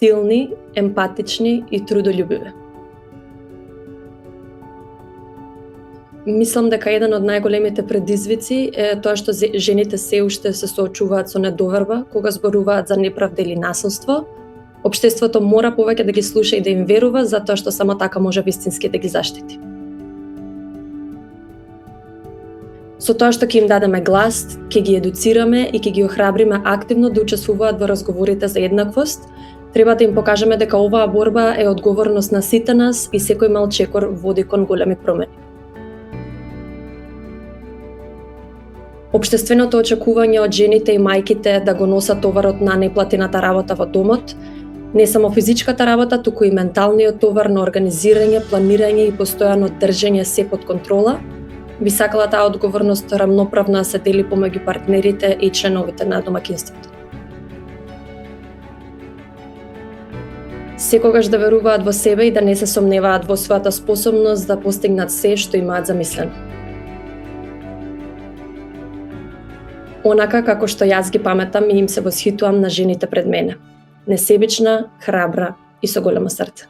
тактилни, емпатични и трудолюбиви. Мислам дека еден од најголемите предизвици е тоа што жените се уште се соочуваат со недоверба кога зборуваат за неправда или насилство. Општеството мора повеќе да ги слуша и да им верува, затоа што само така може вистински да ги заштити. Со тоа што ќе им дадеме глас, ќе ги едуцираме и ќе ги охрабриме активно да учествуваат во разговорите за еднаквост, треба да им покажеме дека оваа борба е одговорност на сите нас и секој мал чекор води кон големи промени. Општественото очекување од жените и мајките да го носат товарот на неплатената работа во домот, не само физичката работа, туку и менталниот товар на организирање, планирање и постојано држење се под контрола, би сакала таа одговорност рамноправно да се дели помеѓу партнерите и членовите на домаќинството. Секогаш да веруваат во себе и да не се сомневаат во својата способност да постигнат се што имаат замислено. Онака како што јас ги паметам и им се восхитувам на жените пред мене. Несебична, храбра и со големо срце.